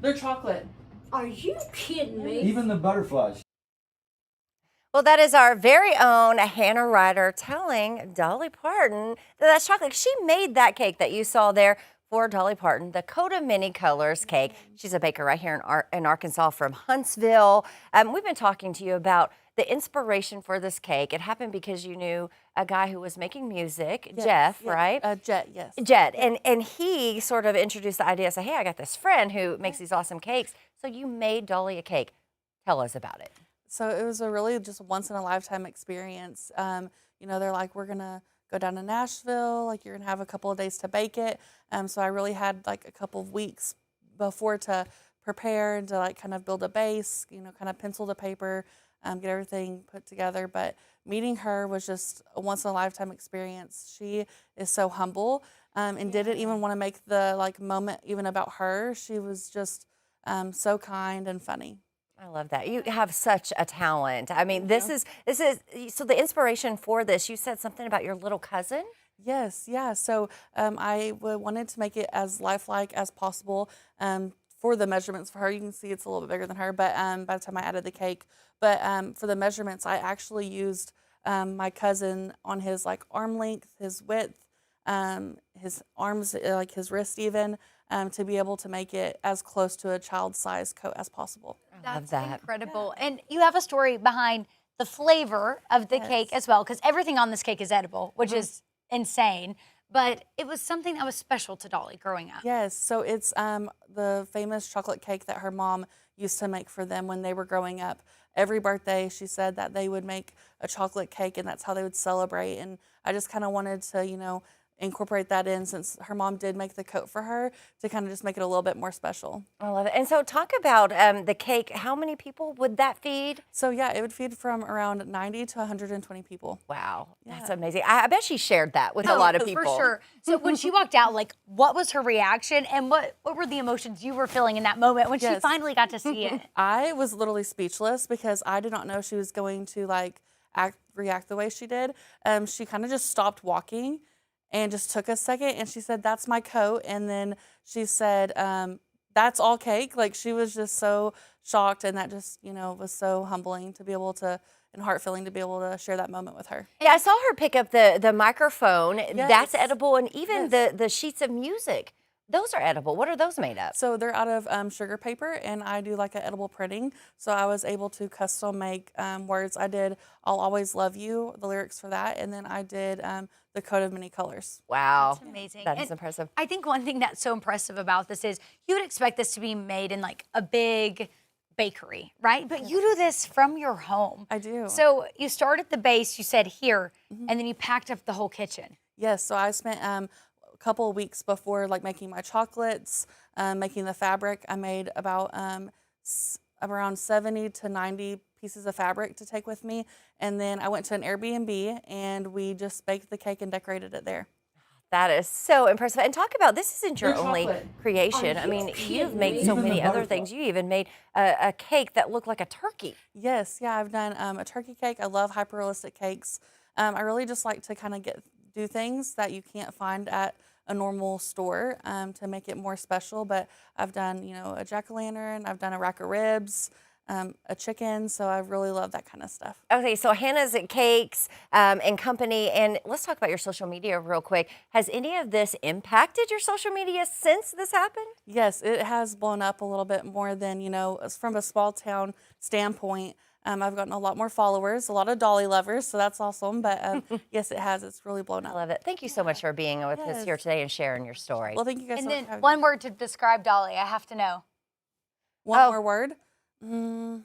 They're chocolate. Are you kidding me? Even the butterflies. Well, that is our very own Hannah Ryder telling Dolly Parton that that's chocolate. She made that cake that you saw there for Dolly Parton, the Coat of Many Colors cake. She's a baker right here in Arkansas from Huntsville. We've been talking to you about the inspiration for this cake. It happened because you knew a guy who was making music, Yes, Jeff, yes. right? Jet, yes. Jet, and he sort of introduced the idea, say, hey, I got this friend who makes these awesome cakes. So you made Dolly a cake. Tell us about it. So it was a really just once in a lifetime experience. You know, they're like, we're gonna go down to Nashville, like you're gonna have a couple of days to bake it. So I really had like a couple of weeks before to prepare and to like kind of build a base, you know, kind of pencil to paper, get everything put together. But meeting her was just a once in a lifetime experience. She is so humble and didn't even want to make the like moment even about her. She was just so kind and funny. I love that. You have such a talent. I mean, this is so the inspiration for this, you said something about your little cousin? Yes, yeah. So I wanted to make it as lifelike as possible for the measurements for her. You can see it's a little bit bigger than her, but by the time I added the cake. But for the measurements, I actually used my cousin on his like arm length, his width, his arms, like his wrist even, to be able to make it as close to a child's size coat as possible. I love That's that. incredible. And you have a story behind the flavor of the cake as well, because everything on this cake is edible, which is insane. But it was something that was special to Dolly growing up. Yes, so it's the famous chocolate cake that her mom used to make for them when they were growing up. Every birthday, she said that they would make a chocolate cake, and that's how they would celebrate. And I just kind of wanted to, you know, incorporate that in since her mom did make the coat for her to kind of just make it a little bit more special. I love it. And so talk about the cake. How many people would that feed? So yeah, it would feed from around 90 to 120 people. Wow, that's Yeah. amazing. I bet she shared that with a lot of people. For sure. So when she walked out, like, what was her reaction and what were the emotions you were feeling in that moment when she Yes. finally got to see it? I was literally speechless because I did not know she was going to like react the way she did. She kind of just stopped walking and just took a second, and she said, "That's my coat." And then she said, "That's all cake." Like she was just so shocked, and that just, you know, was so humbling to be able to, and heart-filling to be able to share that moment with her. Yeah, I saw her pick up the microphone. That's Yes. edible, and even Yes. the sheets of music. Those are edible. What are those made of? So they're out of sugar paper, and I do like an edible printing. So I was able to custom make words. I did "I'll Always Love You," the lyrics for that, and then I did the Coat of Many Colors. Wow. That's amazing. That is And impressive. I think one thing that's so impressive about this is you would expect this to be made in like a big bakery, right? But you do this from your home. I do. So you started the base, you said here, and then you packed up the whole kitchen. Yes, so I spent a couple of weeks before like making my chocolates, making the fabric. I made about around 70 to 90 pieces of fabric to take with me. And then I went to an Airbnb and we just baked the cake and decorated it there. That is so impressive. And talk about, this isn't your They're only chocolate. creation. I you mean, kidding you've made me? so Even many the other butterfly. things. You even made a cake that looked like a turkey. Yes, yeah, I've done a turkey cake. I love hyper-realistic cakes. I really just like to kind of do things that you can't find at a normal store to make it more special. But I've done, you know, a jack-o'-lantern. I've done a rack of ribs, a chicken. So I really love that kind of stuff. Okay, so Hannah's at Cakes and Company, and let's talk about your social media real quick. Has any of this impacted your social media since this happened? Yes, it has blown up a little bit more than, you know, from a small town standpoint. I've gotten a lot more followers, a lot of Dolly lovers, so that's awesome. But yes, it has. It's really blown I up. love it. Thank you so much for being with us here today and sharing your story. Well, thank you guys And so much then for having one me. word to describe Dolly, I have to know. One Oh. more word. Oh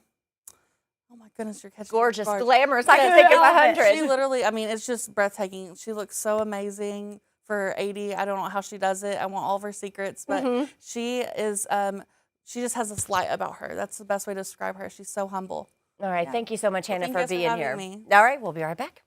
my goodness, you're catching me off Gorgeous, guard. glamorous. I can Yes, think of I love it. 100. She literally, I mean, it's just breathtaking. She looks so amazing for 80. I don't know how she does it. I want all of her secrets, but she is, she just has this light about her. That's the best way to describe her. She's so humble. All right, thank you so much, Hannah, thank you for guys for being having here. me. All right, we'll be right back.